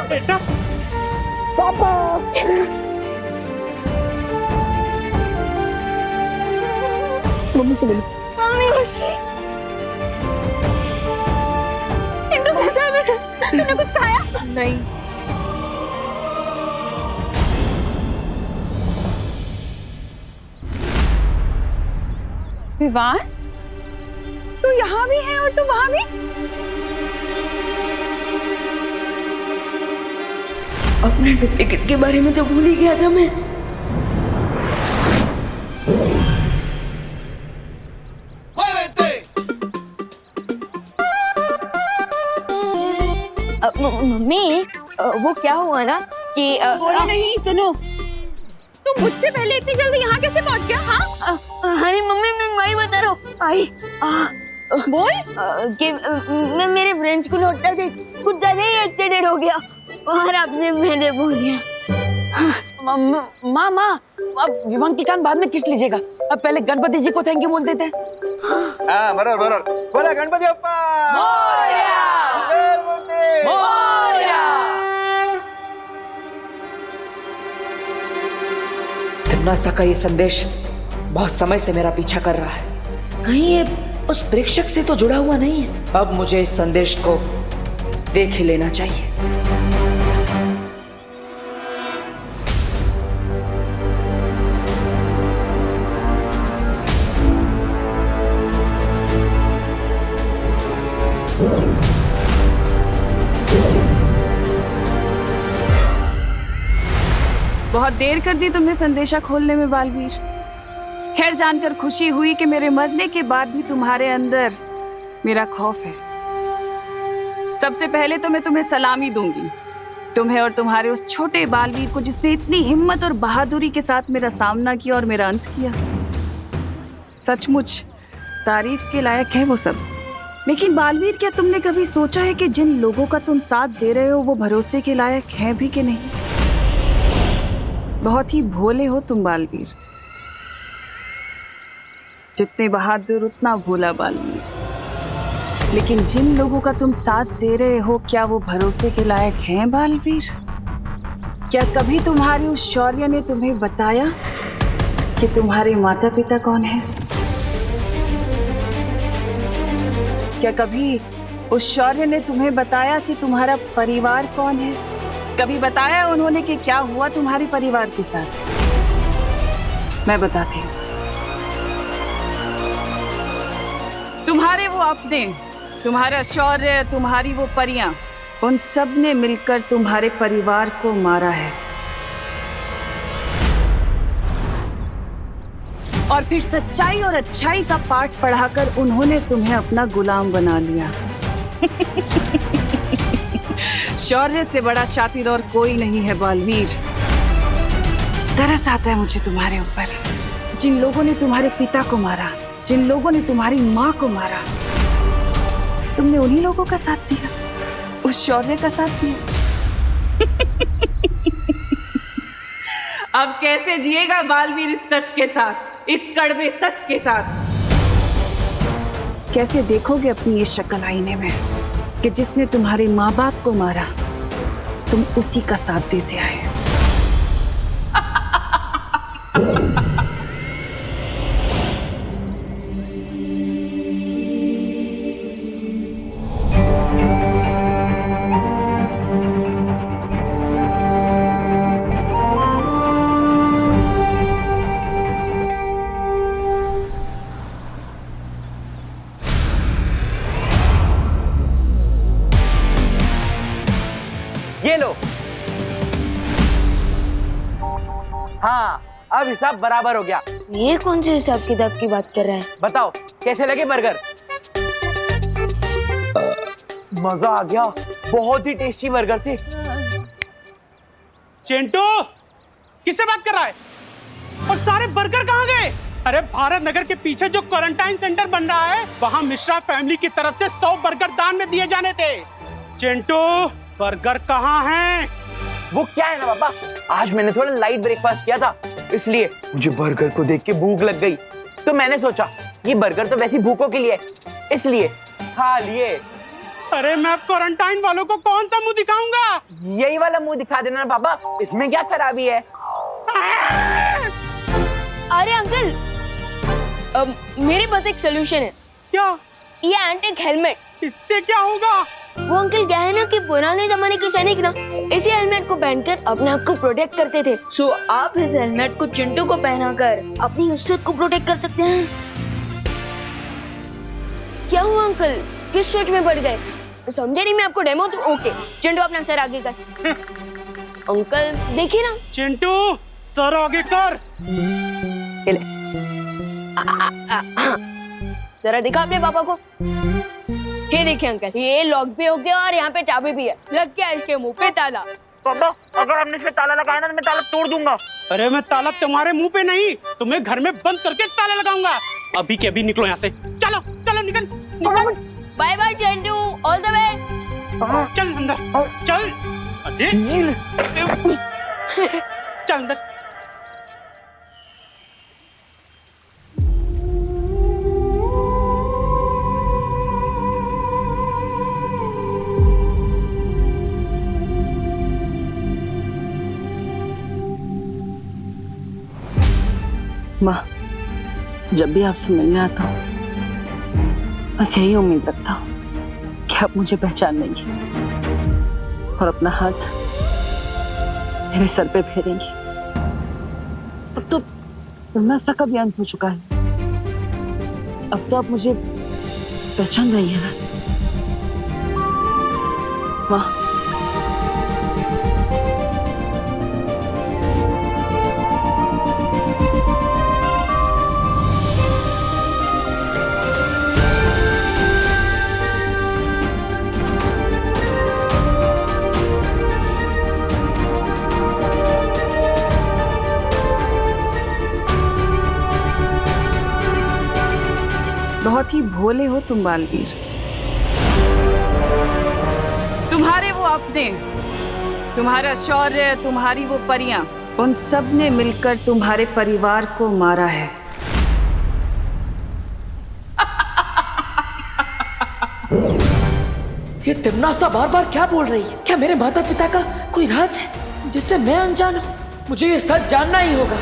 बेटा, पापा, मम्मी से मिलो। मम्मी खुशी, चिंटू कैसा है बेटा? तूने कुछ खाया? नहीं। विवान, तू यहाँ भी है और तू वहां भी? अपने डुप्लीकेट के बारे में तो भूल ही गया था मैं। मम्मी, वो क्या हुआ ना कि बोलो नहीं, सुनो, तुम मुझसे पहले इतनी जल्दी यहाँ कैसे पहुँच गया? हाँ, अरे मम्मी, मैं वही बता रहा हूँ। आई बोल कि मैं मेरे फ्रेंड्स को लौटता देख कुछ ज्यादा ही एक्सीडेंट हो गया और आपने मैंने बोल दिया। माँ माँ, अब विमान की कान बाद में किस लीजिएगा, अब पहले गणपति जी को थैंक यू बोल देते हैं। हाँ, बराबर बोला गणपति बप्पा मोरया, मोरया। तिम्नासा का ये संदेश बहुत समय से मेरा पीछा कर रहा है। कहीं ये उस प्रेक्षक से तो जुड़ा हुआ नहीं है। अब मुझे इस संदेश को देख ही लेना चाहिए। बहुत देर कर दी तुमने संदेशा खोलने में बालवीर। खैर, जानकर खुशी हुई कि मेरे मरने के बाद भी तुम्हारे अंदर मेरा खौफ है। सबसे पहले तो मैं तुम्हें सलामी दूंगी, तुम्हें और तुम्हारे उस छोटे बालवीर को जिसने इतनी हिम्मत और बहादुरी के साथ मेरा सामना किया और मेरा अंत किया। सचमुच तारीफ के लायक है वो सब। लेकिन बालवीर, क्या तुमने कभी सोचा है कि जिन लोगों का तुम साथ दे रहे हो वो भरोसे के लायक हैं भी कि नहीं? बहुत ही भोले हो तुम बालवीर, जितने बहादुर उतना भोला बालवीर। लेकिन जिन लोगों का तुम साथ दे रहे हो, क्या वो भरोसे के लायक हैं बालवीर? क्या कभी तुम्हारी उस शौर्य ने तुम्हें बताया कि तुम्हारे माता पिता कौन हैं? क्या कभी उस शौर्य ने तुम्हें बताया कि तुम्हारा परिवार कौन है? कभी बताया उन्होंने कि क्या हुआ तुम्हारे परिवार के साथ? मैं बताती हूँ। तुम्हारे वो अपने, तुम्हारा शौर्य, तुम्हारी वो परियां, उन सब ने मिलकर तुम्हारे परिवार को मारा है। और फिर सच्चाई और अच्छाई का पाठ पढ़ाकर उन्होंने तुम्हें अपना गुलाम बना लिया। शौर्य से बड़ा शातिर और कोई नहीं है बालवीर। तरस आता है मुझे तुम्हारे ऊपर। जिन लोगों ने तुम्हारे पिता को मारा, जिन लोगों ने तुम्हारी माँ को मारा, तुमने उन्हीं लोगों का साथ दिया, उस शौर्य का साथ दिया। अब कैसे जिएगा बालवीर इस सच के साथ, इस कड़वे सच के साथ? कैसे देखोगे अपनी ये शक्ल आईने में कि जिसने तुम्हारे माँ बाप को मारा तुम उसी का साथ देते आए? ये लो। हाँ, अब हिसाब बराबर हो गया। ये कौन से हिसाब किताब की बात कर रहे हैं? बताओ कैसे लगे बर्गर? मजा आ गया, बहुत ही टेस्टी बर्गर थे। चिंटू किससे बात कर रहा है? और सारे बर्गर कहाँ गए? अरे भारत नगर के पीछे जो क्वारंटाइन सेंटर बन रहा है, वहाँ मिश्रा फैमिली की तरफ से 100 बर्गर दान में दिए जाने थे। चिंटू बर्गर कहाँ हैं? वो क्या है ना पापा, आज मैंने थोड़ा लाइट ब्रेकफास्ट किया था, इसलिए मुझे बर्गर को देख के भूख लग गई। तो मैंने सोचा ये बर्गर तो वैसी भूखों के लिए है, इसलिए खा लिए। अरे मैं क्वारंटाइन वालों को कौन सा मुंह दिखाऊंगा? यही वाला मुंह दिखा देना ना पापा, इसमें क्या खराबी है? अरे अंकल, मेरे पास एक सोल्यूशन है। क्या? ये एंटिक हेलमेट। इससे क्या होगा? वो अंकल क्या है ना कि पुराने जमाने के सैनिक ना इसी हेलमेट को पहनकर अपने आप को प्रोटेक्ट करते थे। सो आप इस हेलमेट को चिंटू को पहनाकर अपनी इज्जत को प्रोटेक्ट कर सकते हैं। क्या हुआ अंकल, किस सोच में पड़ गए? समझे नहीं मैं आपको डेमो दूं? ओके चिंटू अपना सर आगे कर। अंकल देखिए ना। चिंटू सर आगे कर। जरा दिखा अपने पापा को। ये देखिए अंकल, ये लॉक भी हो गया और यहाँ पे चाबी भी है। लग गया इसके मुंह पे ताला। पापा अगर हमने इसमें ताला लगाया ना तो मैं ताला तोड़ दूंगा। अरे मैं ताला तुम्हारे मुंह पे नहीं, तुम्हें घर में बंद करके ताला लगाऊंगा। अभी के अभी निकलो यहाँ से। चलो चलो निकल निकल। Bye bye Chintu, all the way. चल अंदर चल। अरे चल अंदर। माँ, जब भी आपसे मिलने आता हूँ बस यही उम्मीद रखता हूँ कि आप मुझे पहचान लेंगी और अपना हाथ मेरे सर पे फेरेंगी। अब तो ऐसा का भी अंत हो चुका है। अब तो आप मुझे पहचान रही है ना माँ? बहुत ही भोले हो तुम बालवीर। तुम्हारे वो अपने, तुम्हारा शौर्य, तुम्हारी वो परियां, उन सब ने मिलकर तुम्हारे परिवार को मारा है। ये तिमनासा बार बार क्या बोल रही है? क्या मेरे माता पिता का कोई राज है जिससे मैं अनजान हूँ? मुझे ये सच जानना ही होगा।